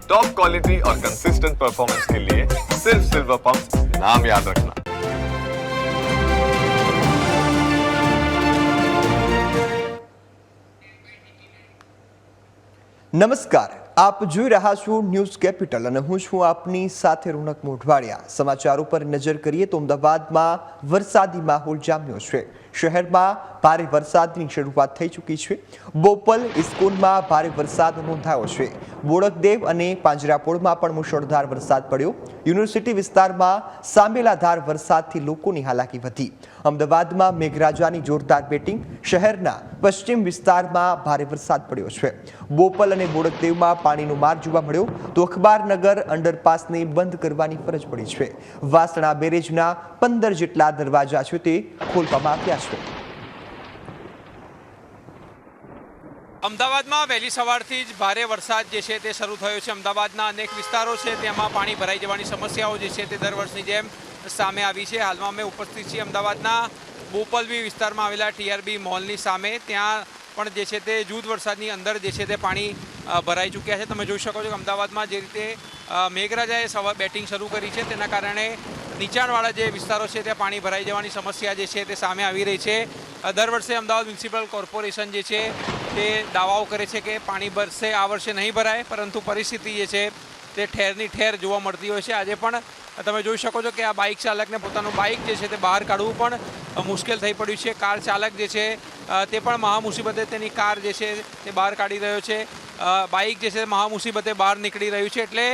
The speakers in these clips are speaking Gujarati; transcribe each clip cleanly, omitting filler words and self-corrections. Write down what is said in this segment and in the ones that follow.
टॉप क्वालिटी और कंसिस्टेंट परफॉर्मेंस के लिए सिर्फ सिल्वर पंप नाम याद रखना। નમસ્કાર, આપ જોઈ રહ્યા છો ન્યૂઝ કેપિટલ અને હું છું આપની સાથે રોનક મોઢવાડિયા। સમાચારો પર નજર કરીએ તો અમદાવાદમાં વરસાદી માહોલ જામ્યો છે। શહેરમાં ભારે વરસાદની શરૂઆત થઈ ચૂકી છે। બોપલ ઇસ્કોનમાં ભારે વરસાદ નોંધાયો છે। બોડકદેવ અને પાંજરાપોળમાં પણ મુશળધાર વરસાદ પડ્યો। યુનિવર્સિટી વિસ્તારમાં સાંબેલાધાર વરસાદથી લોકોની હાલાકી વધી। અમદાવાદમાં મેઘરાજાની જોરદાર બેટિંગ। શહેરના પશ્ચિમ વિસ્તારમાં ભારે વરસાદ પડ્યો છે। બોપલ અને બોડકદેવમાં પાણીનો માર જોવા મળ્યો તો અખબારનગર અંડરપાસને બંધ કરવાની ફરજ પડી છે। વાસણા બેરેજના 15 જેટલા દરવાજા છે તે ખોલવામાં આવ્યા છે। અમદાવાદમાં વહેલી સવારથી જ ભારે વરસાદ જે છે તે શરૂ થયો છે। અમદાવાદના અનેક વિસ્તારો છે તેમાં પાણી ભરાઈ જવાની સમસ્યાઓ જે છે તે દર વર્ષની જેમ સામે આવી છે। હાલમાં અમે ઉપસ્થિત છીએ અમદાવાદના બોપલવી વિસ્તારમાં આવેલા ટીઆરબી મોલની સામે। ત્યાં પણ જે છે તે જૂથ વરસાદની અંદર જે છે તે પાણી ભરાઈ ચૂક્યા છે। તમે જોઈ શકો છો કે અમદાવાદમાં જે રીતે મેઘરાજાએ સવાર બેટિંગ શરૂ કરી છે તેના કારણે નીચાણવાળા જે વિસ્તારો છે ત્યાં પાણી ભરાઈ જવાની સમસ્યા જે છે તે સામે આવી રહી છે। દર વર્ષે અમદાવાદ મ્યુનિસિપલ કોર્પોરેશન જે છે તે દાવાઓ કરે છે કે પાણી ભરશે, આ વર્ષે નહીં ભરાય, પરંતુ પરિસ્થિતિ જે છે તે ઠેરની ઠેર જોવા મળતી હોય છે। આજે પણ તમે જોઈ શકો છો કે આ બાઇક ચાલકને પોતાનું બાઇક જે છે તે બહાર કાઢવું પણ મુશ્કેલ થઈ પડ્યું છે। કાર ચાલક જે છે તે પણ મહામુસીબતે તેની કાર જે છે તે બહાર કાઢી રહ્યો છે। બાઇક જે છે મહામુસીબતે બહાર નીકળી રહ્યું છે। એટલે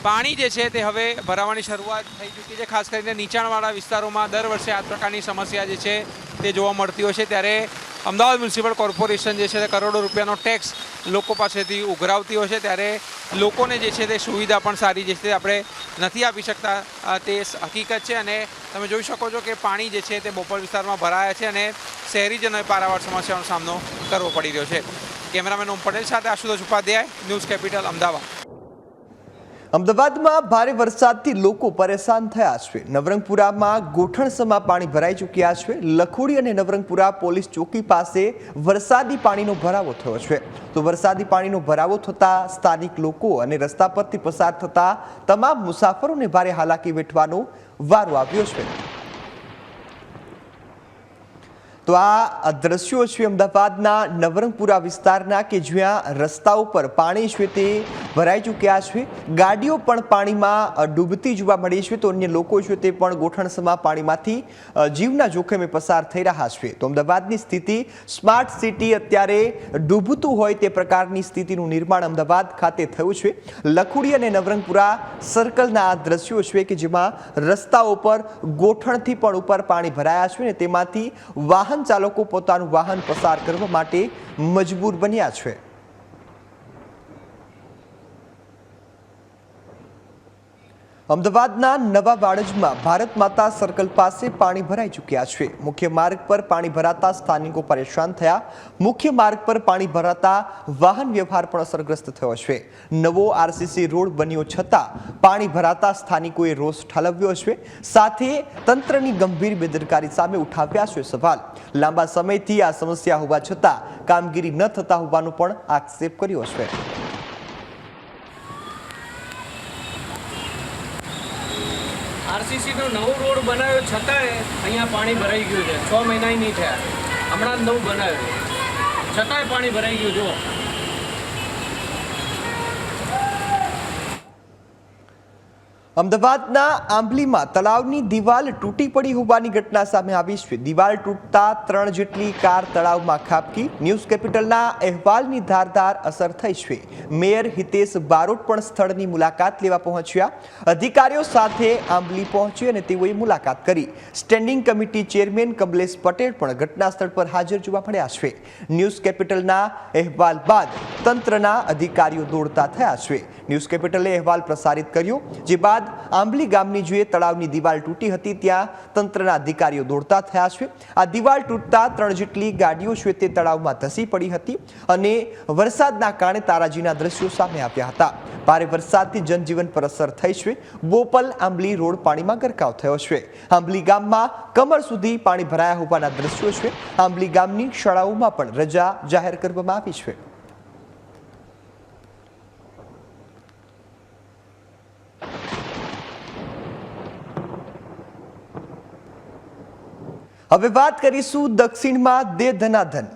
પાણી જે છે તે હવે ભરાવાની શરૂઆત થઈ ચૂકી છે। ખાસ કરીને નીચાણવાળા વિસ્તારોમાં દર વર્ષે આ પ્રકારની સમસ્યા જે છે તે જોવા મળતી હોય છે। ત્યારે અમદાવાદ મ્યુનિસિપલ કોર્પોરેશન જે છે તે કરોડો રૂપિયાનો ટેક્સ લોકો પાસેથી ઉઘરાવતી હોય છે। ત્યારે લોકોને જે છે તે સુવિધા પણ સારી જે છે આપણે નથી આપી શકતા, તે હકીકત છે। અને તમે જોઈ શકો છો કે પાણી જે છે તે બોપલ વિસ્તારમાં ભરાયા છે અને શહેરીજનોએ પારાવાર સમસ્યાનો સામનો કરવો પડી રહ્યો છે। કેમેરામેન ઓમ પટેલ સાથે આશુતોષ ઉપાધ્યાય, ન્યૂઝ કેપિટલ, અમદાવાદ। અમદાવાદમાં ભારે વરસાદથી લોકો પરેશાન થયા છે। નવરંગપુરામાં ગોઠણસમાં પાણી ભરાઈ ચૂક્યા છે। લખોડી અને નવરંગપુરા પોલીસ ચોકી પાસે વરસાદી પાણીનો ભરાવો થયો છે। તો વરસાદી પાણીનો ભરાવો થતા સ્થાનિક લોકો અને રસ્તા પરથી પસાર થતા તમામ મુસાફરોને ભારે હાલાકી વેઠવાનો વારો આવ્યો છે। તો આ દ્રશ્યો છે અમદાવાદના નવરંગપુરા વિસ્તારના કે જ્યાં રસ્તાઓ પર પાણી છે તે ભરાઈ ચૂક્યા છે। ગાડીઓ પણ પાણીમાં ડૂબતી જોવા મળી છે। તો અન્ય લોકો છે તે પણ ગોઠણસમાં પાણીમાંથી જીવના જોખમે પસાર થઈ રહ્યા છે। તો અમદાવાદની સ્થિતિ સ્માર્ટ સિટી અત્યારે ડૂબતું હોય તે પ્રકારની સ્થિતિનું નિર્માણ અમદાવાદ ખાતે થયું છે। લખોડી અને નવરંગપુરા સર્કલના આ દ્રશ્યો છે કે જેમાં રસ્તાઓ પર ગોઠણથી પણ ઉપર પાણી ભરાયા છે અને તેમાંથી વાહન ચાલકો પોતાનું વાહન પસાર કરવા માટે મજબૂર બન્યા છે। અમદાવાદના નવા વાડજમાં ભારત માતા સર્કલ પાસે પાણી ભરાઈ ચૂક્યા છે। મુખ્ય માર્ગ પર પાણી ભરાતા સ્થાનિકો પરેશાન થયા। મુખ્ય માર્ગ પર પાણી ભરાતા વાહન વ્યવહાર પણ અસરગ્રસ્ત થયો છે। નવો આરસીસી રોડ બન્યો છતાં પાણી ભરાતા સ્થાનિકોએ રોષ ઠાલવ્યો છે। સાથે તંત્રની ગંભીર બેદરકારી સામે ઉઠાવ્યા છે સવાલ। લાંબા સમયથી આ સમસ્યા હોવા છતાં કામગીરી ન થતા હોવાનો પણ આક્ષેપ કર્યો છે। આરસીસીનો નવો રોડ બનાવ્યો છતાંય અહીંયા પાણી ભરાઈ ગયું છે। 6 મહિના નહીં થયા, હમણાં નવું બનાવ્યું છતાંય પાણી ભરાઈ ગયું। જુઓ, અમદાવાદના આંબલીમાં તળાવની દિવાલ તૂટી પડી હોવાની ઘટના સામે આવી છે। દિવાલ તૂટતા 3 જેટલી કાર તળાવમાં ખાબકી। ન્યૂઝ કેપિટલના અહેવાલની ધારદાર અસર થઈ છે। મેયર હિતેશ બારોટ પણ સ્થળની મુલાકાત લેવા પહોંચ્યા। અધિકારીઓ સાથે આંબલી પહોંચી અને તેઓએ મુલાકાત કરી। Standing committee chairman Kamlesh Patel પણ ઘટના સ્થળ પર હાજર જોવા મળ્યા છે। ન્યૂઝ કેપિટલના અહેવાલ બાદ તંત્રના અધિકારીઓ દોડતા થયા છે। ન્યૂઝ કેપિટલે અહેવાલ પ્રસારિત કર્યો, જે બાદ આંબલી ગામની જે તળાવની દિવાલ તૂટી હતી ત્યાં તંત્રના અધિકારીઓ દોડતા થયા છે। આ દિવાલ તૂટતા 3 જેટલી ગાડીઓ છે તે તળાવમાં ધસી પડી હતી અને વરસાદના કારણે તારાજીના દ્રશ્યો સામે આવ્યા હતા। ભારે વરસાદથી જનજીવન પર અસર થઈ છે। બોપલ આંબલી રોડ પાણીમાં ગરકાવ થયો છે। આંબલી ગામમાં કમર સુધી પાણી ભરાયા હોવાના દ્રશ્યો છે। આંબલી ગામની શાળાઓમાં પણ રજા જાહેર કરવામાં આવી છે। હવે વાત કરીશું દક્ષિણમાં દે ધનાધન।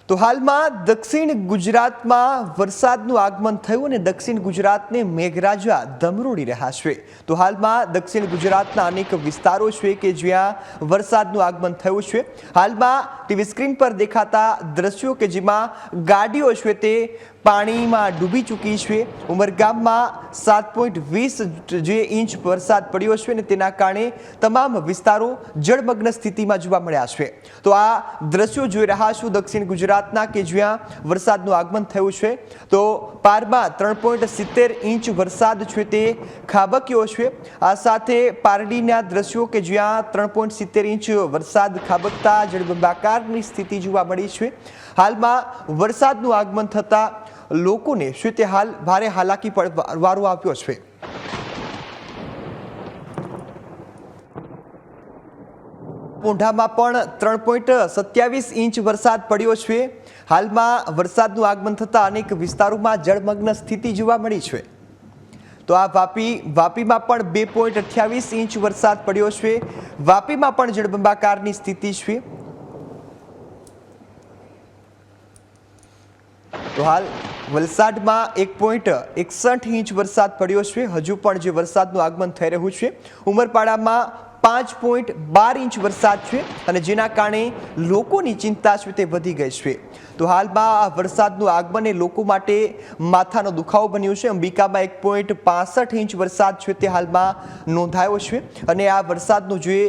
તો હાલમાં દક્ષિણ ગુજરાતમાં વરસાદનું આગમન થયું અને દક્ષિણ ગુજરાતને મેઘરાજા ધમરોડી રહ્યા છે। તો હાલમાં દક્ષિણ ગુજરાતના અનેક વિસ્તારો છે કે જ્યાં વરસાદનું આગમન થયું છે। હાલમાં ટીવી સ્ક્રીન પર દેખાતા દ્રશ્યો કે જેમાં ગાડીઓ છે તે પાણીમાં ડૂબી ચૂકી છે। ઉમરગામમાં 7.20 ઇંચ વરસાદ પડ્યો છે અને તેના કારણે તમામ વિસ્તારો જળમગ્ન સ્થિતિમાં જોવા મળ્યા છે। તો આ દ્રશ્યો જોઈ રહ્યા છો દક્ષિણ ગુજરાતના કે જ્યાં વરસાદનું આગમન થયું છે। તો પારમાં 3.70 ઇંચ વરસાદ છે તે ખાબક્યો છે। આ સાથે પારડીના દ્રશ્યો કે જ્યાં 3.70 ઇંચ વરસાદ ખાબકતા જળબંબાકારની સ્થિતિ જોવા મળી છે। હાલમાં વરસાદનું આગમન થતા લોકોને શું તે હાલ ભારે હાલાકી વારો આપ્યો છે। પોંઢામાં પણ 3.27 ઇંચ વરસાદ પડ્યો છે। હાલમાં વરસાદનું આગમન થતા અનેક વિસ્તારોમાં જળમગ્ન સ્થિતિ જોવા મળી છે। તો આ વાપીમાં પણ 2.28 ઇંચ વરસાદ પડ્યો છે। વાપીમાં પણ જળબંબાકારની સ્થિતિ છે। તો હાલ વલસાડમાં 1.61 ઇંચ વરસાદ પડ્યો છે। હજુ પણ જે વરસાદનું આગમન થઈ રહ્યું છે। ઉમરપાડામાં 5.12 ઇંચ વરસાદ છે અને જેના કારણે લોકોની ચિંતા છે તે વધી ગઈ છે। તો હાલમાં આ વરસાદનું આગમન એ લોકો માટે માથાનો દુખાવો બન્યું છે। અંબિકામાં 1.65 ઇંચ વરસાદ છે તે હાલમાં નોંધાયો છે અને આ વરસાદનું જે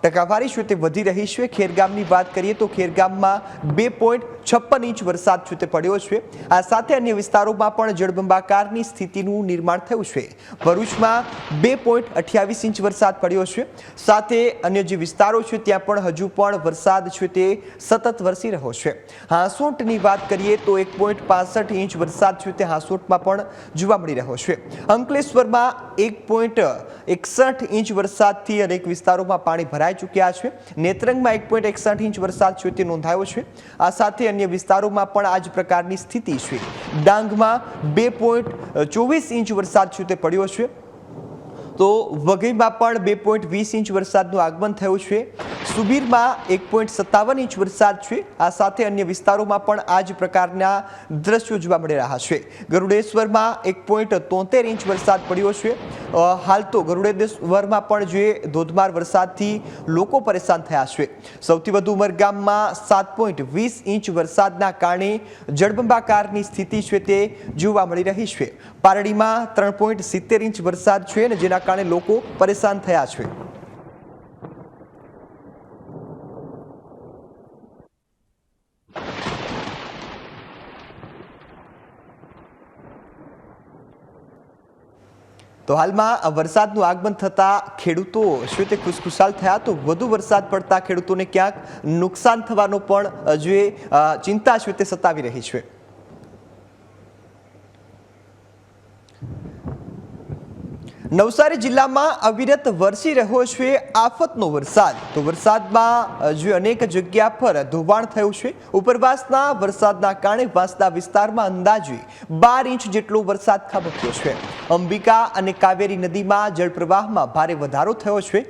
ટકાવારી છે તે વધી રહી છે। ખેરગામની વાત કરીએ તો ખેરગામમાં 2.56 ઇંચ વરસાદ છે તે પડ્યો છે। આ સાથે અન્ય વિસ્તારોમાં પણ જળબંબાકારની સ્થિતિનું નિર્માણ થયું છે। ભરૂચમાં 2.28 ઇંચ વરસાદ પડ્યો છે। સાથે અન્ય જે વિસ્તારો છે ત્યાં પણ હજુ પણ વરસાદ છે તે સતત વરસી રહ્યો છે। હાંસોટની વાત કરીએ તો 1.65 ઇંચ વરસાદ છે તે હાંસોટમાં પણ જોવા મળી રહ્યો છે। અંકલેશ્વરમાં 1.61 ઇંચ વરસાદથી અનેક વિસ્તારોમાં પાણી ભરાઈ ચૂક્યા છે। નેત્રંગમાં 1.61 ઇંચ વરસાદ છે તે નોંધાયો છે। આ સાથે અન્ય વિસ્તારોમાં પણ આ જ પ્રકારની સ્થિતિ છે। ડાંગમાં 2.24 ઇંચ વરસાદ છે તે પડ્યો છે। તો વઘઈમાં પણ 2.20 ઇંચ વરસાદનું આગમન થયું છે। સુબીરમાં 1.57 ઇંચ વરસાદ છે। આ સાથે અન્ય વિસ્તારોમાં પણ આ જ પ્રકારના દ્રશ્યો જોવા મળી રહ્યા છે। ગરુડેશ્વરમાં 1.73 ઇંચ વરસાદ પડ્યો છે। હાલ તો ગરુડેશ્વરમાં પણ જે ધોધમાર વરસાદથી લોકો પરેશાન થયા છે। સૌથી વધુ ઉમરગામમાં 7.20 ઇંચ વરસાદના કારણે જળબંબાકારની સ્થિતિ છે તે જોવા મળી રહી છે। પારડીમાં 3.70 ઇંચ વરસાદ છે અને જેના કારણે લોકો પરેશાન થયા છે। તો હાલમાં વરસાદનું આગમન થતા ખેડૂતો શું તે ખુશખુશાલ થયા। તો વધુ વરસાદ પડતા ખેડૂતોને ક્યાંક નુકસાન થવાનો પણ જે ચિંતા છે તે સતાવી રહી છે। નવસારી જિલ્લામાં અવિરત વરસી રહ્યો છે આફતનો વરસાદ। તો વરસાદમાં જે અનેક જગ્યા પર ધોવાણ થયું છે। ઉપરવાસના વરસાદના કારણે વાંસદા વિસ્તારમાં અંદાજે 12 ઇંચ જેટલો વરસાદ ખાબક્યો છે। અંબિકા અને કાવેરી નદીમાં જળપ્રવાહમાં ભારે વધારો થયો છે।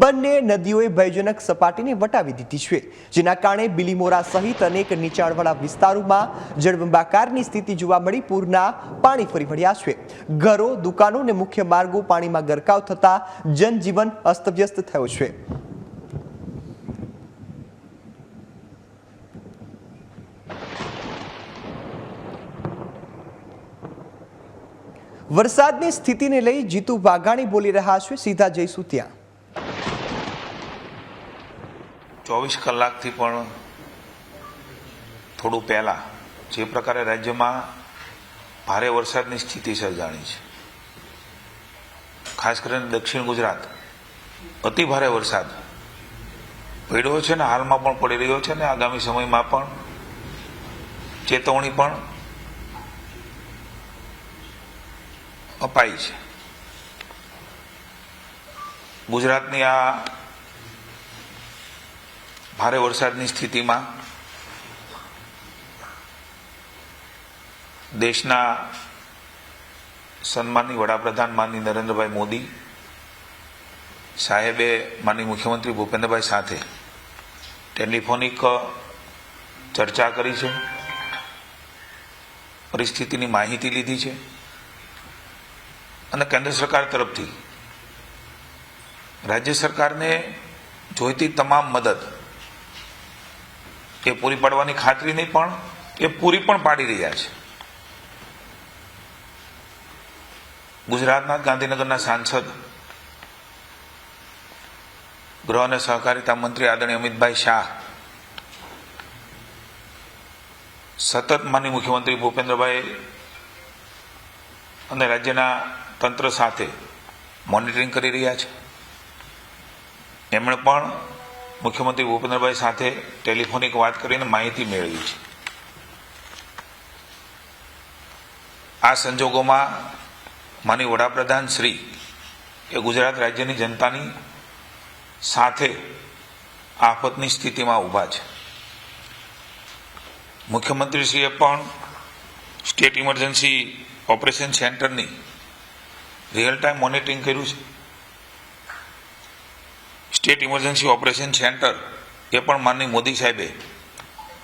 બંને નદીઓએ ભયજનક સપાટીને વટાવી દીધી છે, જેના કારણે બિલીમોરા સહિત અનેક નીચાણવાળા વિસ્તારોમાં જળબંબાકારની સ્થિતિ જોવા મળી। પૂરના પાણી ફરી વળ્યા છે। ઘરો, દુકાનો અને મુખ્ય માર્ગો પાણીમાં ગરકાવ થતા જનજીવન અસ્તવ્યસ્ત થયું છે। વરસાદની સ્થિતિને લઈ જીતુ વાઘાણી બોલી રહ્યા છે। સીધા જઈશું ત્યાં। 24 કલાકથી પણ થોડું પહેલા જે પ્રકારે રાજ્યમાં ભારે વરસાદની સ્થિતિ સર્જાણી છે, ખાસ કરીને દક્ષિણ ગુજરાત અતિ ભારે વરસાદ પડ્યો છે ને હાલમાં પણ પડી રહ્યો છે ને આગામી સમયમાં પણ ચેતવણી પણ અપાઈ છે। ગુજરાતની આ ભારે વરસાદની સ્થિતિમાં દેશના સન્માનની વડાપ્રધાન માનની નરેન્દ્રભાઈ મોદી સાહેબે માનની મુખ્યમંત્રી ભૂપેન્દ્રભાઈ સાથે ટેલિફોનિક ચર્ચા કરી છે, પરિસ્થિતિની માહિતી લીધી છે અને કેન્દ્ર સરકાર તરફથી રાજ્ય સરકારને જોઈતી તમામ મદદ એ પૂરી પાડવાની ખાતરી નહીં પણ એ પૂરી પણ પાડી રહ્યા છે. ગુજરાતના ગાંધીનગરના સાંસદ ગૃહ અને સહકારિતા મંત્રી આદરણીય અમિતભાઈ શાહ સતત માનનીય મુખ્યમંત્રી ભૂપેન્દ્રભાઈ અને રાજ્યના તંત્ર સાથે મોનિટરિંગ કરી રહ્યા છે. એમણે પણ મુખ્યમંત્રી ભૂપેન્દ્રભાઈ સાથે ટેલિફોનિક વાત કરીને માહિતી મેળવી છે. આ સંજોગોમાં માનનીય વડાપ્રધાન શ્રી એ ગુજરાત રાજ્યની જનતાની સાથે આફતની સ્થિતિમાં ઊભા છે. મુખ્યમંત્રીશ્રીએ પણ સ્ટેટ ઇમરજન્સી ઓપરેશન સેન્ટરની રિયલ ટાઈમ મોનિટરિંગ કર્યું છે. સ્ટેટ ઇમરજન્સી ઓપરેશન સેન્ટર એ પણ માનનીય મોદી સાહેબે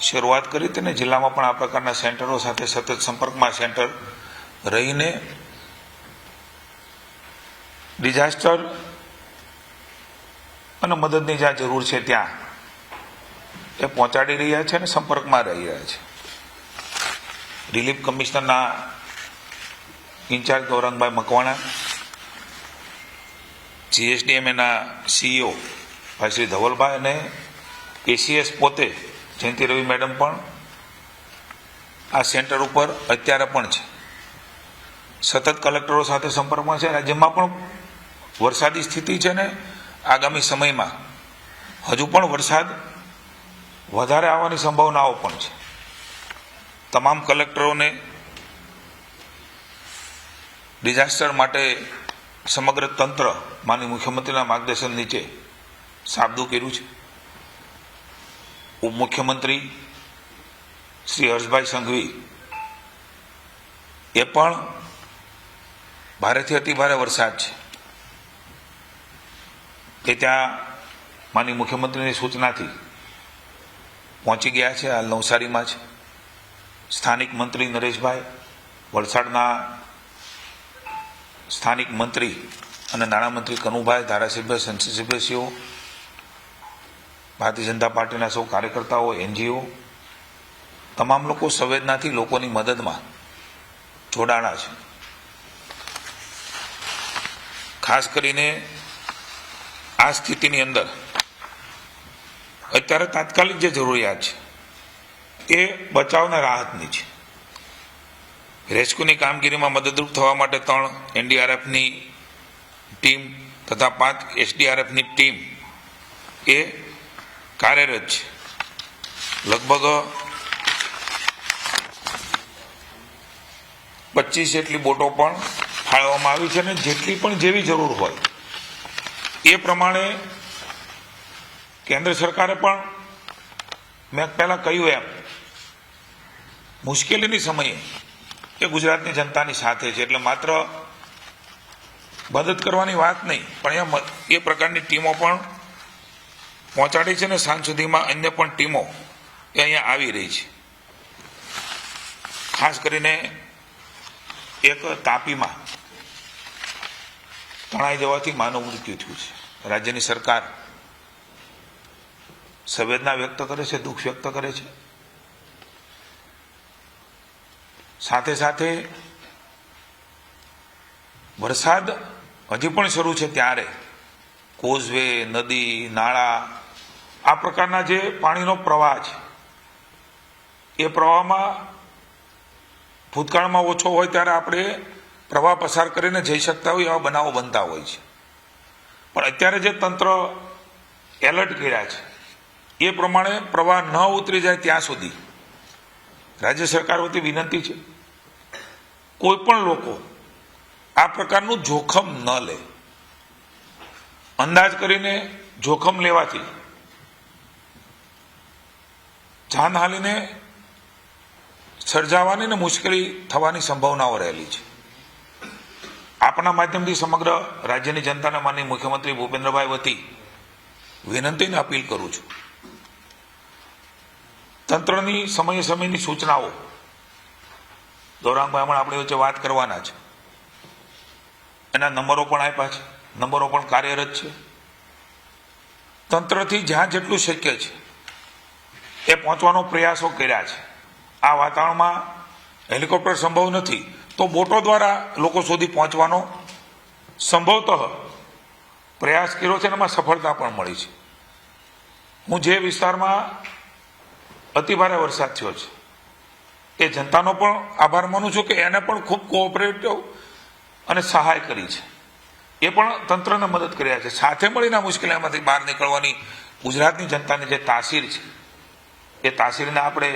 શરૂઆત કરી હતી ને જિલ્લામાં પણ આ પ્રકારના સેન્ટરો સાથે સતત સંપર્કમાં સેન્ટર રહીને ડિઝાસ્ટર અને મદદની જ્યાં જરૂર છે ત્યાં એ પહોંચાડી રહ્યા છે અને સંપર્કમાં રહી રહ્યા છે. રિલીફ કમિશનરના ઇન્ચાર્જ ગૌરંગભાઈ મકવાણા, GSDMAના CEO ભાઈ શ્રી ધવલભાઈ અને ACS પોતે જયંતિ રવિ મેડમ પણ આ સેન્ટર ઉપર અત્યારે પણ છે. સતત કલેક્ટરો સાથે સંપર્કમાં છે. રાજ્યમાં પણ વરસાદી સ્થિતિ છે ને આગામી સમયમાં હજુ પણ વરસાદ વધારે આવવાની સંભાવનાઓ પણ છે. તમામ કલેક્ટરોને ડિઝાસ્ટર માટે સમગ્ર તંત્ર માનનીય મુખ્યમંત્રીના માર્ગદર્શન નીચે સાબદું કર્યું છે. ઉપમુખ્યમંત્રી શ્રી હર્ષભાઈ સંઘવી એ પણ ભારેથી અતિ ભારે વરસાદ છે એ ત્યાં માનનીય મુખ્યમંત્રીની સૂચનાથી પહોંચી ગયા છે. હાલ નવસારીમાં છે. સ્થાનિક મંત્રી નરેશભાઈ, વલસાડના સ્થાનિક મંત્રી અને નાણામંત્રી કનુભાઈ, ધારાસભ્ય, સંસદ સભ્યશ્રીઓ, ભારતીય જનતા પાર્ટીના સૌ કાર્યકર્તાઓ, NGO તમામ લોકો સંવેદનાથી લોકોની મદદમાં જોડાણા છે. ખાસ કરીને આ સ્થિતિની અંદર અત્યારે તાત્કાલિક જે જરૂરિયાત છે એ બચાવના રાહતની છે. રેસ્ક્યુની કામગીરીમાં મદદરૂપ થવા માટે 3 NDRFની ટીમ તથા 5 SDRFની ટીમ એ કાર્યરત છે. લગભગ 25 જેટલી બોટો પણ ફાળવવામાં આવી છે અને જેટલી પણ જેવી જરૂર હોય એ પ્રમાણે કેન્દ્ર સરકારે પણ મેં પહેલા કહ્યું એમ મુશ્કેલીની સમયે એ ગુજરાતની જનતાની સાથે છે. એટલે માત્ર મદદ કરવાની વાત નહીં પણ એ પ્રકારની ટીમો પણ પહોંચાડી છે અને સાંજ સુધીમાં અન્ય પણ ટીમો એ અહીંયા આવી રહી છે. ખાસ કરીને એક તાપીમાં તણાઈ જવાથી માનવ મૃત્યુ થયું છે. રાજ્યની સરકાર સંવેદના વ્યક્ત કરે છે, દુઃખ વ્યક્ત કરે છે. સાથે સાથે વરસાદ હજી પણ શરૂ છે ત્યારે કોઝવે, નદી, નાળા આ પ્રકારના જે પાણીનો પ્રવાહ છે એ પ્રવાહમાં ભૂતકાળમાં ઓછો હોય ત્યારે આપણે પ્રવાહ પસાર કરીને જઈ શકતા હોય એવા બનાવો બનતા હોય છે. પણ અત્યારે જે તંત્ર એલર્ટ કર્યા છે એ પ્રમાણે પ્રવાહ ન ઉતરી જાય ત્યાં સુધી રાજ્ય સરકાર વતી વિનંતી છે કોઈ પણ લોકો આ પ્રકારનું જોખમ ન લે. અંદાજ કરીને જોખમ લેવાથી જાનહાનિને સર્જાવાની ને મુશ્કેલી થવાની સંભાવનાઓ રહેલી છે. આપના માધ્યમથી સમગ્ર રાજ્યની જનતાને માનનીય મુખ્યમંત્રી ભૂપેન્દ્રભાઈ વતી વિનંતીને અપીલ કરું છું. તંત્રની સમયની સૂચનાઓ ગૌરાંગભાઈ હમણાં આપણી વચ્ચે વાત કરવાના છે. એના નંબરો પણ આપ્યા છે, નંબરો પણ કાર્યરત છે. તંત્રથી જ્યાં જેટલું શક્ય છે એ પહોંચવાનો પ્રયાસો કર્યા છે. આ વાતાવરણમાં હેલિકોપ્ટર સંભવ નથી તો બોટો દ્વારા લોકો સુધી પહોંચવાનો સંભવતઃ પ્રયાસ કર્યો છે અને એમાં સફળતા પણ મળી છે. હું જે વિસ્તારમાં અતિભારે વરસાદ થયો છે એ જનતાનો પણ આભાર માનું છું કે એને પણ ખૂબ કોઓપરેટિવ અને સહાય કરી છે. એ પણ તંત્રને મદદ કર્યા છે. સાથે મળીને મુશ્કેલીમાંથી બહાર નીકળવાની ગુજરાતની જનતાની જે તાસીર છે એ તાસીરને આપણે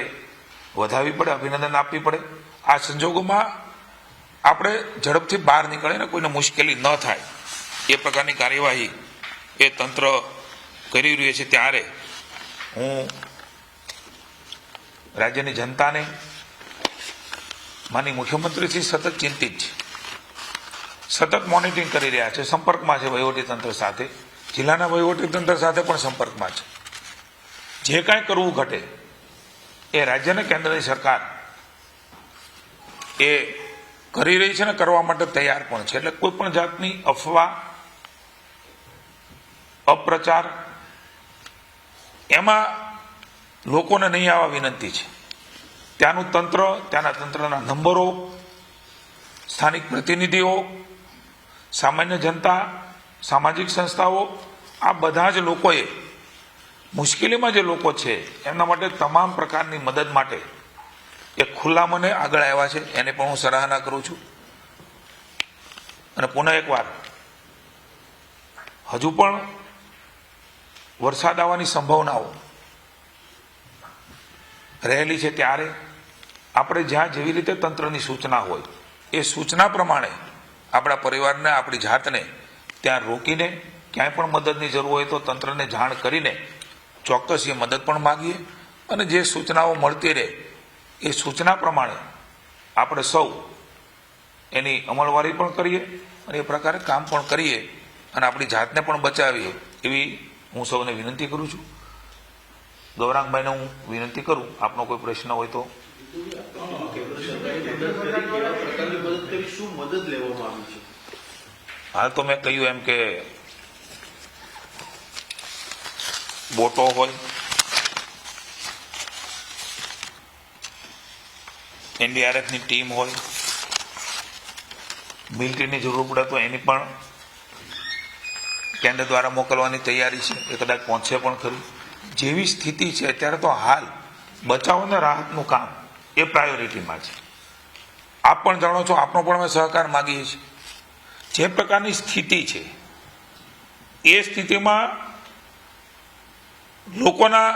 વધારવી પડે, અભિનંદન આપવી પડે. આ સંજોગોમાં આપણે ઝડપથી બહાર નીકળીને કોઈને મુશ્કેલી ન થાય એ પ્રકારની કાર્યવાહી એ તંત્ર કરી રહ્યું છે. ત્યારે હું રાજ્યની જનતાને માનનીય મુખ્યમંત્રીશ્રી સતત ચિંતિત છે, સતત મોનિટરિંગ કરી રહ્યા છે, સંપર્કમાં છે વહીવટીતંત્ર સાથે, જિલ્લાના વહીવટીતંત્ર સાથે પણ સંપર્કમાં છે. જે કાંઈ કરવું ઘટે એ રાજ્યને કેન્દ્રની સરકાર એ કરી રહી છે ને કરવા માટે તૈયાર પણ છે. એટલે કોઈ પણ જાતની અફવા, અપ્રચાર એમાં લોકોને નહીં આવવા વિનંતી છે. ત્યાંનું તંત્ર, ત્યાંના તંત્રના નંબરો, સ્થાનિક પ્રતિનિધિઓ, સામાન્ય જનતા, સામાજિક સંસ્થાઓ, આ બધા જ લોકોએ મુશ્કેલીમાં જે લોકો છે એમના માટે તમામ પ્રકારની મદદ માટે એ ખુલ્લા મને આગળ આવ્યા છે. એને પણ હું સરાહના કરું છું. અને પુનઃ એકવાર હજુ પણ વરસાદ આવવાની સંભાવનાઓ રહેલી છે. ત્યારે આપણે જ્યાં જેવી રીતે તંત્રની સૂચના હોય એ સૂચના પ્રમાણે આપણા પરિવારને, આપણી જાતને ત્યાં રોકીને ક્યાંય પણ મદદની જરૂર હોય તો તંત્રને જાણ કરીને ચોક્કસ એ મદદ પણ માગીએ. અને જે સૂચનાઓ મળતી રહે એ સૂચના પ્રમાણે આપણે સૌ એની અમલવારી પણ કરીએ અને એ પ્રકારે કામ પણ કરીએ અને આપણી જાતને પણ બચાવીએ એવી હું સૌને વિનંતી કરું છું. ગૌરાંગભાઈને હું વિનંતી કરું, આપનો કોઈ પ્રશ્ન હોય તો. હાલ તો મેં કહ્યું એમ કે બોટો હોય, એનડીઆરએફની ટીમ હોય, મિલિટરીની જરૂર પડે તો એની પણ કેન્દ્ર દ્વારા મોકલવાની તૈયારી છે. એ કદાચ પહોંચશે પણ ખરી. જેવી સ્થિતિ છે અત્યારે તો હાલ બચાવ અને રાહતનું કામ એ પ્રાયોરિટીમાં છે. આપ પણ જાણો છો, આપનો પણ અમે સહકાર માગીએ છીએ. જે પ્રકારની સ્થિતિ છે એ સ્થિતિમાં લોકોના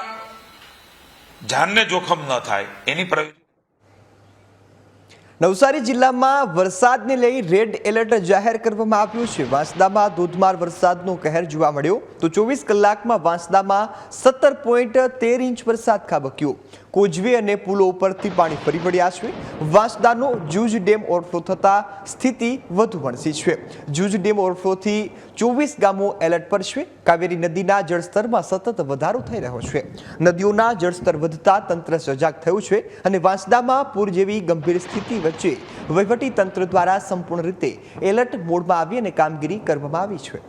જાનને જોખમ ન થાય એની નવસારી જિલ્લામાં વરસાદને લઈ રેડ એલર્ટ જાહેર કરવામાં આવ્યું છે. વાંસદામાં ધોધમાર વરસાદનો કહેર જોવા મળ્યો તો 24 કલાકમાં વાંસદામાં 17.13 ઇંચ વરસાદ ખાબક્યો. કોઝવે અને પુલો ઉપરથી પાણી ફરી વળ્યા છે. વાંસદાનો જૂજ ડેમ ઓવરફ્લો થતા સ્થિતિ વધુ વણસી છે. જૂજ ડેમ ઓવરફ્લોથી 24 ગામો એલર્ટ પર છે. કાવેરી નદીના જળસ્તરમાં સતત વધારો થઈ રહ્યો છે. નદીઓના જળસ્તર વધતા તંત્ર સજાગ થયું છે અને વાંસદામાં પૂર જેવી ગંભીર સ્થિતિ વચ્ચે વહીવટી તંત્ર દ્વારા સંપૂર્ણ રીતે એલર્ટ મોડમાં આવી અને કામગીરી કરવામાં આવી છે.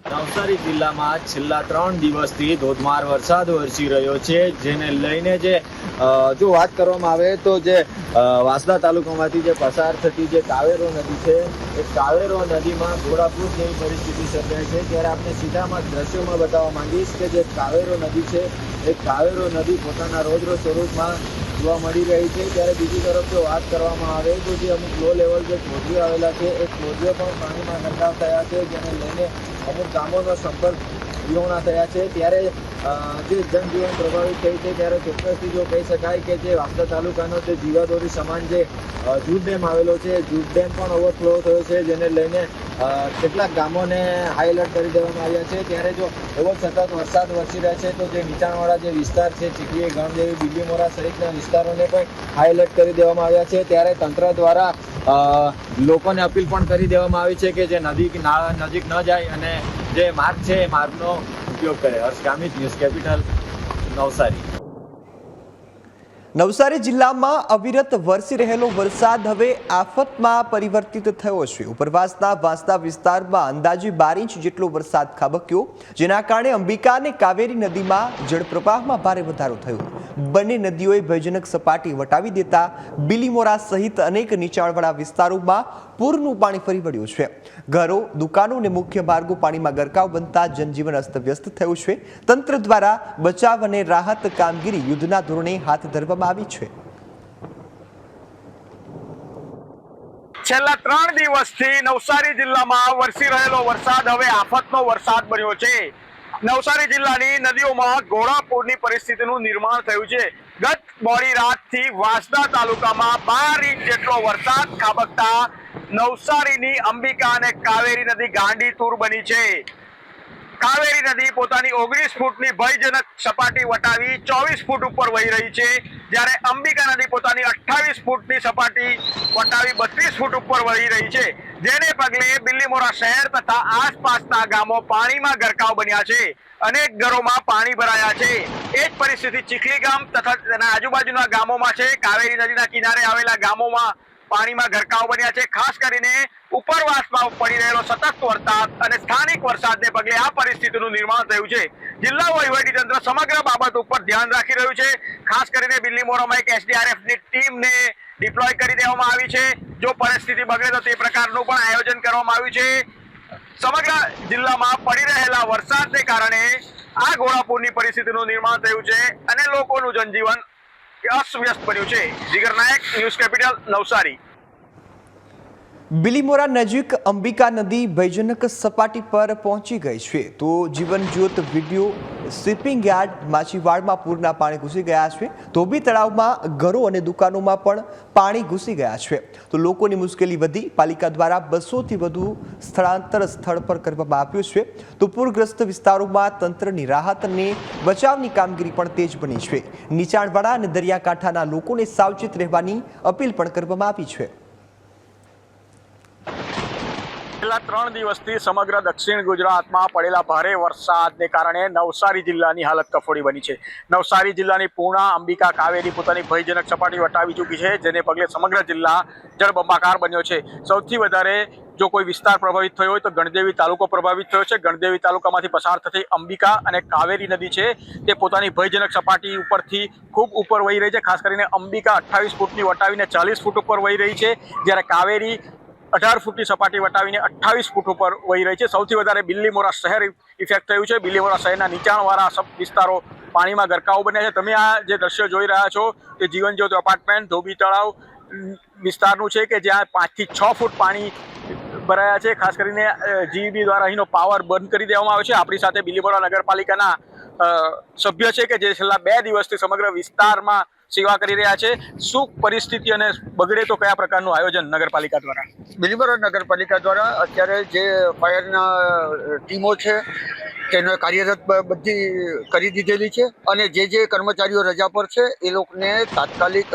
નવસારી જિલ્લામાં છેલ્લા 3 દિવસથી ધોધમાર વરસાદ વરસી રહ્યો છે, જેને લઈને જો વાત કરવામાં આવે તો જે વાંસદા તાલુકામાંથી જે પસાર થતી જે કાવેરો નદી છે એ કાવેરો નદીમાં ઘોડાપૂર જેવી પરિસ્થિતિ સર્જાય છે. ત્યારે આપણે સીધામાં દ્રશ્યોમાં બતાવવા માંગીશ કે જે કાવેરો નદી છે એ કાવેરો નદી પોતાના રોજરોજ સ્વરૂપમાં જોવા મળી રહી છે. ત્યારે બીજી તરફ જો વાત કરવામાં આવે તો જે અમુક લો લેવલ જે કોઝવે આવેલા છે એ કોઝવે પણ પાણીમાં ગંદાવ થયા છે, જેને લઈને અમુક ગામોનો સંપર્ક વિહોણા થયા છે. ત્યારે જે જનજીવન પ્રભાવિત થઈ છે ત્યારે ચોક્કસથી જો કહી શકાય કે જે વાંસદા તાલુકાનો જે જીવાદોરી સમાન જે જૂજ ડેમ આવેલો છે, જૂજ ડેમ પણ ઓવરફ્લો થયો છે, જેને લઈને કેટલાક ગામોને હાઈ એલર્ટ કરી દેવામાં આવ્યા છે. ત્યારે જો એવો સતત વરસાદ વરસી રહ્યા છે તો જે નીચાણવાળા જે વિસ્તાર છે, ચીખલી, ગણદેવી, બિલીમોરા સહિતના વિસ્તારોને પણ હાઈ એલર્ટ કરી દેવામાં આવ્યા છે. ત્યારે તંત્ર દ્વારા લોકોને અપીલ પણ કરી દેવામાં આવી છે કે જે નદી નજીક ન જાય અને જે માર્ગ છે એ માર્ગનો ઉપયોગ કરે. હર્ષ ગામિત, ન્યૂઝ કેપિટલ, નવસારી. નવસારી જિલ્લામાં અવિરત વરસી રહેલો વરસાદ હવે આફતમાં પરિવર્તિત થયો છે. ઉપરવાસના વાંસદા વિસ્તારમાં અંદાજે 12 ઇંચ જેટલો વરસાદ ખાબક્યો, જેના કારણે અંબિકા અને કાવેરી નદીમાં જળપ્રવાહમાં ભારે વધારો થયો. બંને નદીઓએ ભયજનક સપાટી વટાવી દેતા બિલીમોરા સહિત અનેક નીચાણવાળા વિસ્તારોમાં પૂરનું પાણી ફરી વળ્યું છે. ઘરો, દુકાનો અને મુખ્ય માર્ગો પાણીમાં ગરકાવ બનતા જનજીવન અસ્તવ્યસ્ત થયું છે. તંત્ર દ્વારા બચાવ અને રાહત કામગીરી યુદ્ધના ધોરણે હાથ ધરવામાં આવી છે. છેલ્લા 3 દિવસથી નવસારી જિલ્લામાં વરસી રહેલો વરસાદ હવે આફતનો વરસાદ બન્યો છે. નવસારી જિલ્લાની નદીઓમાં ઘોડાપૂરની પરિસ્થિતિનું નિર્માણ થયું છે. ગત મોડી રાતથી વાંસદા તાલુકામાં 12 ઇંચ જેટલો વરસાદ ખાબકતા નવસારીની અંબિકા અને કાવેરી નદી ગાંડીતુર બની છે. કાવેરી નદી પોતાની 19 ફૂટની ભયજનક સપાટી વટાવી 24 ફૂટ ઉપર વહી રહી છે, જ્યારે અંબિકા નદી પોતાની 28 ફૂટની સપાટી વટાવી 32 ફૂટ ઉપર વહી રહી છે, જેને પગલે બિલીમોરા શહેર તથા આસપાસના ગામો પાણીમાં ગરકાવ બન્યા છે. અનેક ઘરોમાં પાણી ભરાયા છે. એ જ પરિસ્થિતિ ચીખલી ગામ તથા તેના આજુબાજુના ગામોમાં છે. કાવેરી નદીના કિનારે આવેલા ગામોમાં પાણીમાં ગરકાવ બન્યા છે. ખાસ કરીને ઉપરવાસમાં પડી રહેલો સતત વરસાદ અને સ્થાનિક વરસાદને પગલે આ પરિસ્થિતિનું નિર્માણ થયું છે. જિલ્લા વહીવટીતંત્ર સમગ્ર બાબત ઉપર ધ્યાન રાખી રહ્યું છે. ખાસ કરીને બિલીમોરામાં એક SDRFની ટીમને ડિપ્લોય કરી દેવામાં આવી છે. જો પરિસ્થિતિ બગડે તો તે પ્રકારનું પણ આયોજન કરવામાં આવ્યું છે. સમગ્ર જિલ્લામાં પડી રહેલા વરસાદને કારણે આ ઘોડાપૂરની પરિસ્થિતિનું નિર્માણ થયું છે અને લોકોનું જનજીવન અસ્તવ્યસ્ત બન્યું છે. જીગર નાયક, ન્યૂઝ કેપિટલ, નવસારી. બિલીમોરા નજીક અંબિકા નદી ભયજનક સપાટી પર પહોંચી ગઈ છે, તો જીવનજ્યોત વિડીયો શિપિંગ યાર્ડ માછીવાડમાં પૂરના પાણી ઘૂસી ગયા છે. ધોબી તળાવમાં ઘરો અને દુકાનોમાં પણ પાણી ઘૂસી ગયા છે, તો લોકોની મુશ્કેલી વધી. પાલિકા દ્વારા 200થી વધુ સ્થળાંતર સ્થળ પર કરવામાં આવ્યું છે, તો પૂરગ્રસ્ત વિસ્તારોમાં તંત્રની રાહત અને બચાવની કામગીરી પણ તેજ બની છે. નીચાણવાળા અને દરિયાકાંઠાના લોકોને સાવચેત રહેવાની અપીલ પણ કરવામાં આવી છે. છેલ્લા 3 દિવસથી સમગ્ર દક્ષિણ ગુજરાતમાં પડેલા ભારે વરસાદને કારણે નવસારી જિલ્લાની હાલત કફોડી બની છે. નવસારી જિલ્લાની પૂર્ણા, અંબિકા, કાવેરી પોતાની ભયજનક સપાટી વટાવી ચૂકી છે, જેને પગલે સમગ્ર જિલ્લા જળબંબાકાર બન્યો છે. સૌથી વધારે જો કોઈ વિસ્તાર પ્રભાવિત થયો હોય તો ગણદેવી તાલુકો પ્રભાવિત થયો છે. ગણદેવી તાલુકામાંથી પસાર થતી અંબિકા અને કાવેરી નદી છે તે પોતાની ભયજનક સપાટી ઉપરથી ખૂબ ઉપર વહી રહી છે. ખાસ કરીને અંબિકા 28 ફૂટની વટાવીને 40 ફૂટ ઉપર વહી રહી છે, જ્યારે કાવેરી 18 ફૂટની સપાટી વટાવીને 28 ફૂટ ઉપર વહી રહી છે. સૌથી વધારે બિલીમોરા શહેર ઇફેક્ટ થયું છે. બિલીમોરા શહેરના નીચાણવાળા વિસ્તારો પાણીમાં ગરકાવ બન્યા છે. તમે આ જે દ્રશ્યો જોઈ રહ્યા છો તે જીવનજ્યોત એપાર્ટમેન્ટ ધોબી તળાવ વિસ્તારનું છે કે જ્યાં 5 થી 6 ફૂટ પાણી ભરાયા છે. ખાસ કરીને GEB દ્વારા અહીંનો પાવર બંધ કરી દેવામાં આવ્યો છે. આપણી સાથે બિલીમોરા નગરપાલિકાના સભ્ય છે કે જે છેલ્લા 2 દિવસથી સમગ્ર વિસ્તારમાં સેવા કરી રહ્યા છે. શું પરિસ્થિતિ અને બગડે તો કયા પ્રકારનું આયોજન નગરપાલિકા દ્વારા? બિલીમોરા નગરપાલિકા દ્વારા અત્યારે જે ફાયરના ટીમો છે તેને કાર્યરત બધી કરી દીધેલી છે, અને જે કર્મચારીઓ રજા પર છે એ લોકોને તાત્કાલિક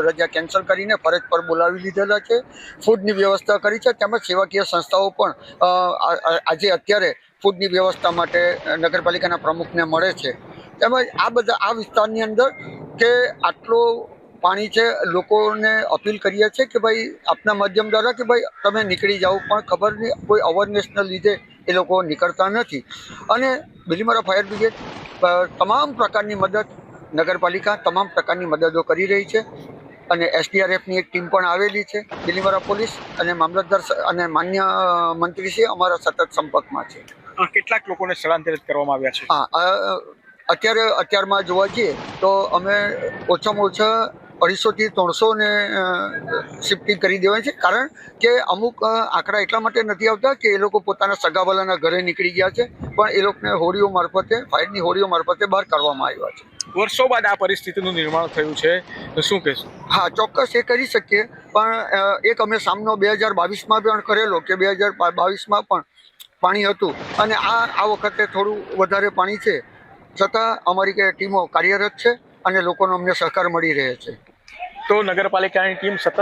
રજા કેન્સલ કરીને ફરજ પર બોલાવી લીધેલા છે. ફૂડની વ્યવસ્થા કરી છે, તેમજ સેવાકીય સંસ્થાઓ પણ આજે અત્યારે ફૂડની વ્યવસ્થા માટે નગરપાલિકાના પ્રમુખને મળે છે. તેમજ આ વિસ્તારની અંદર કે આટલો પાણી છે, લોકોને અપીલ કરીએ છીએ કે ભાઈ આપના માધ્યમ દ્વારા કે ભાઈ તમે નીકળી જાઓ, પણ ખબર નહીં કોઈ અવેરનેસના લીધે એ લોકો નીકળતા નથી. અને બિલીમોરા ફાયર બ્રિગેડ તમામ પ્રકારની મદદ, નગરપાલિકા તમામ પ્રકારની મદદો કરી રહી છે, અને SDRFની એક ટીમ પણ આવેલી છે. બિલીમોરા પોલીસ અને મામલતદાર અને માન્ય મંત્રીશ્રી અમારા સતત સંપર્કમાં છે. કેટલાક લોકોને સ્થળાંતરિત કરવામાં આવ્યા છે? હા, અત્યારમાં જોવા જઈએ તો અમે ઓછામાં ઓછા 250 થી 300 ને શિફ્ટિંગ કરી દેવાય છે, કારણ કે અમુક આંકડા એટલા માટે નથી આવતા કે એ લોકો પોતાના સગાવાલાના ઘરે નીકળી ગયા છે, પણ એ લોકોને હોડીઓ મારફતે, ફાયરની હોડીઓ મારફતે બહાર કાઢવામાં આવ્યા છે. વર્ષો બાદ આ પરિસ્થિતિનું નિર્માણ થયું છે, તો શું કહેશો? હા, ચોક્કસ એ કરી શકીએ, પણ એક અમે સામનો 2022માં પણ કરેલો કે 2022માં પણ પાણી હતું અને આ વખતે થોડું વધારે પાણી છે, છતાં અમારી ટીમો કાર્યરત છે અને લોકોનો અમને સહકાર મળી રહે છે. તો નગરપાલિકાની ટીમ સતત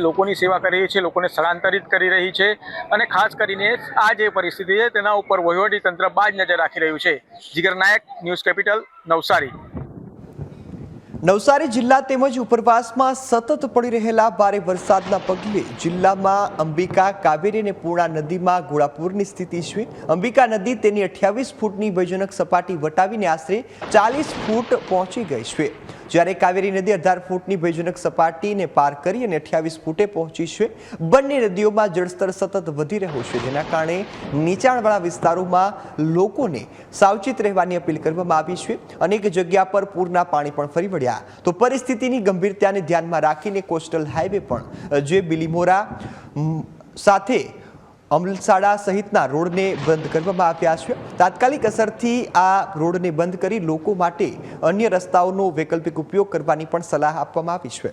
લોકોની સેવા કરી રહી છે, લોકોને સ્થળાંતરિત કરી રહી છે અને ખાસ કરીને આ જે પરિસ્થિતિ છે તેના ઉપર વહીવટી તંત્ર બાજ નજર રાખી રહ્યું છે. જીગર નાયક, ન્યૂઝ કેપિટલ, નવસારી. નવસારી જિલ્લા તેમજ ઉપરવાસમાં સતત પડી રહેલા ભારે વરસાદના પગલે જિલ્લામાં અંબિકા, કાવેરી અને પૂર્ણા નદીમાં ઘોડાપૂરની સ્થિતિ છે. અંબિકા નદી તેની 28 ફૂટની ભયજનક સપાટી વટાવીને આશરે 40 ફૂટ પહોંચી ગઈ છે, જ્યારે કાવેરી નદી 18 ફૂટની ભયજનક સપાટીને પાર કરી અને 28 ફૂટે પહોંચી છે. બંને નદીઓમાં જળસ્તર સતત વધી રહ્યું છે, જેના કારણે નીચાણવાળા વિસ્તારોમાં લોકોને સાવચેત રહેવાની અપીલ કરવામાં આવી છે. અનેક જગ્યા પર પૂરના પાણી પણ ફરી વળ્યા. તો પરિસ્થિતિની ગંભીરતાને ધ્યાનમાં રાખીને કોસ્ટલ હાઈવે પણ જે બિલીમોરા સાથે અમલસાડા સહિતના રોડને બંધ કરવામાં આવ્યા છે. તાત્કાલિક અસરથી આ રોડને બંધ કરી લોકો માટે અન્ય રસ્તાઓનો વૈકલ્પિક ઉપયોગ કરવાની પણ સલાહ આપવામાં આવી છે.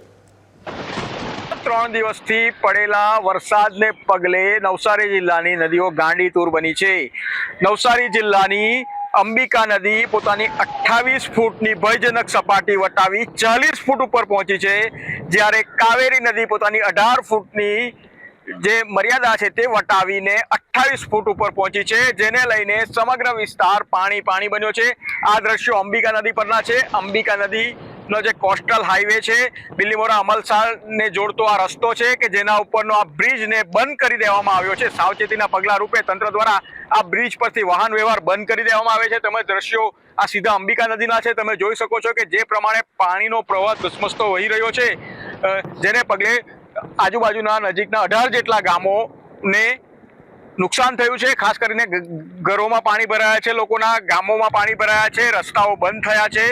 3 દિવસથી પડેલા વરસાદને પગલે નવસારી જિલ્લાની નદીઓ ગાંડીતુર બની છે. નવસારી જિલ્લાની અંબિકા નદી પોતાની 28 ફૂટની ભયજનક સપાટી વટાવી 40 ફૂટ ઉપર પહોંચી છે, જ્યારે કાવેરી નદી પોતાની 18 ફૂટની જે મર્યાદા છે તે વટાવીને 28 ફૂટ ઉપર પહોંચી છે, જેને લઈને સમગ્ર વિસ્તાર પાણી બન્યો છે. આ દ્રશ્યો અંબિકા નદી પરના છે. અંબિકા નદીનો જે કોસ્ટલ હાઈવે છે, બિલીમોરા અમલસાડને જોડતો આ રસ્તો છે કે જેના ઉપરનો આ બ્રિજને બંધ કરી દેવામાં આવ્યો છે. સાવચેતીના પગલા રૂપે તંત્ર દ્વારા આ બ્રિજ પરથી વાહન વ્યવહાર બંધ કરી દેવામાં આવે છે. તમે દ્રશ્યો આ સીધા અંબિકા નદીના છે. તમે જોઈ શકો છો કે જે પ્રમાણે પાણીનો પ્રવાહ ધસમસતો વહી રહ્યો છે, જેને પગલે આજુબાજુના નજીકના 18 જેટલા ગામોને નુકસાન થયું છે. ખાસ કરીને ઘરોમાં પાણી ભરાયા છે, લોકોના ગામોમાં પાણી ભરાયા છે, રસ્તાઓ બંધ થયા છે.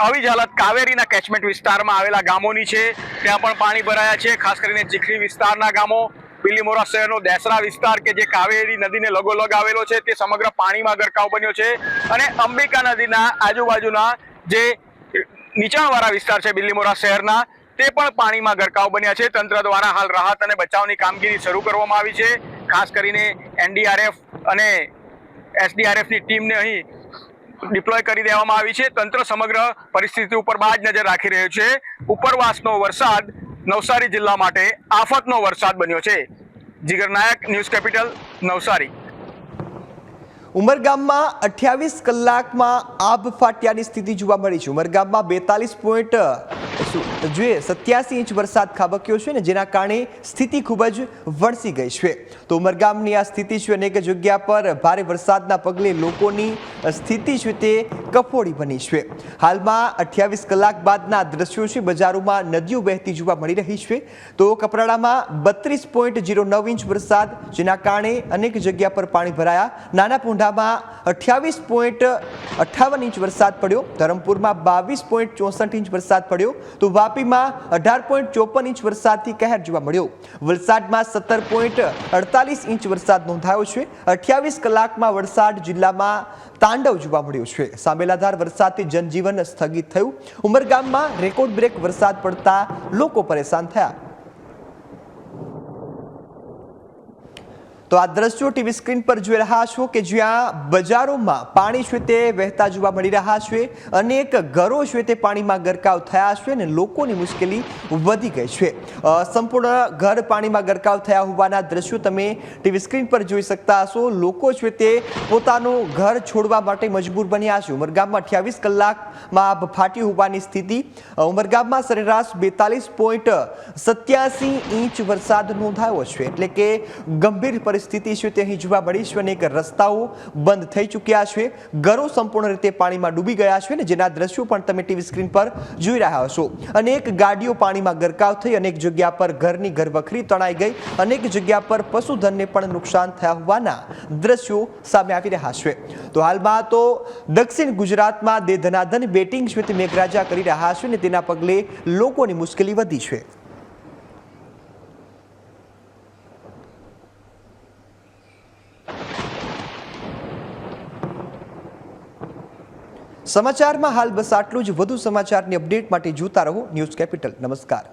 આવી જ હાલત કાવેરીના કેચમેન્ટ વિસ્તારમાં આવેલા ગામોની છે, ત્યાં પણ પાણી ભરાયા છે. ખાસ કરીને ચીખલી વિસ્તારના ગામો, બિલીમોરા શહેરનો દેસરા વિસ્તાર કે જે કાવેરી નદીને લગોલગ આવેલો છે તે સમગ્ર પાણીમાં ગરકાવ બન્યો છે. અને અંબિકા નદીના આજુબાજુના જે નીચાણવાળા વિસ્તાર છે બિલીમોરા શહેરના, તે પણ પાણીમાં ગરકાવ બન્યા છે. તંત્ર દ્વારા હાલ રાહત અને બચાવની કામગીરી શરૂ કરવામાં આવી છે. ખાસ કરીને NDRF અને SDRFની ટીમને અહીં ડિપ્લોય કરી દેવામાં આવી છે. તંત્ર સમગ્ર પરિસ્થિતિ ઉપર બાજ નજર રાખી રહ્યું છે. ઉપરવાસનો વરસાદ નવસારી જિલ્લા માટે આફતનો વરસાદ બન્યો છે. જીગર નાયક, ન્યૂઝ કેપિટલ, નવસારી. ઉમરગામમાં 28 કલાકમાં આબ ફાટ્યાની સ્થિતિ જોવા મળી છે. ઉમરગામમાં 87 ઇંચ વરસાદ ખાબક્યો છે ને જેના કારણે સ્થિતિ ખૂબ જ વણસી ગઈ છે. તો ઉમરગામની આ સ્થિતિ છે, અનેક જગ્યા પર ભારે વરસાદના પગલે લોકોની સ્થિતિ છે તે કફોડી બની છે. હાલમાં 28 કલાક બાદના દ્રશ્યો છે. બજારોમાં નદીઓ વહેતી જોવા મળી રહી છે. તો કપરાડામાં 32.09 ઇંચ વરસાદ, જેના કારણે અનેક જગ્યા પર પાણી ભરાયા. નાના પુંઢામાં 28.58 ઇંચ વરસાદ પડ્યો. ધરમપુરમાં 22.64 ઇંચ વરસાદ પડ્યો. તો વાપીમાં 18.54 ઇંચ વરસાદથી કહેર જોવા મળ્યો. વલસાડમાં 17.48 ઇંચ વરસાદ નોંધાયો છે. 28 કલાકમાં વલસાડ જિલ્લામાં તાંડવ જોવા મળ્યું છે. સાંબેલાધાર વરસાદથી જનજીવન સ્થગિત થયું. ઉમરગામમાં રેકોર્ડ બ્રેક વરસાદ પડતા લોકો પરેશાન થયા. તો આ દ્રશ્યો ટીવી સ્ક્રીન પર જોઈ રહ્યા છો કે જ્યાં બજારોમાં પાણી છે તે વહેતા જોવા મળી રહ્યા છે. અનેક ઘરો છે તે પાણીમાં ગરકાવ થયા છે અને લોકોની મુશ્કેલી વધી ગઈ છે. સંપૂર્ણ ઘર પાણીમાં ગરકાવ થયા હોવાના દ્રશ્યો તમે ટીવી સ્ક્રીન પર જોઈ શકતા હશો. લોકો છે તે પોતાનું ઘર છોડવા માટે મજબૂર બન્યા છે. ઉમરગામમાં 28 કલાકમાં આબ ફાટી હોવાની સ્થિતિ. ઉમરગામમાં સરેરાશ 42.87 ઇંચ વરસાદ નોંધાયો છે, એટલે કે ગંભીર પરિસ્થિતિ છે તે અહીં જોવા મળી છે. અનેક રસ્તાઓ બંધ થઈ ચૂક્યા છે. ઘરો સંપૂર્ણ રીતે પાણીમાં ડૂબી ગયા છે, જેના દ્રશ્યો પણ તમે ટીવી સ્ક્રીન પર જોઈ રહ્યા છો. અનેક ગાડીઓ પાણીમાં ગરકાવ થઈ, અનેક જગ્યા પર ઘરની ઘરવખરી તણાઈ ગઈ, અનેક જગ્યા પર પશુધનને પણ નુકસાન થયા હોવાના દ્રશ્યો સામે આવી રહ્યા છે. તો હાલમાં તો દક્ષિણ ગુજરાતમાં દે ધનાધન બેટિંગ છે તે મેઘરાજા કરી રહ્યા છે અને તેના પગલે લોકોની મુશ્કેલી વધી છે. સમાચારમાં હાલ બસ આટલું જ. વધુ સમાચારની અપડેટ માટે જોતા રહો ન્યૂઝ કેપિટલ. નમસ્કાર.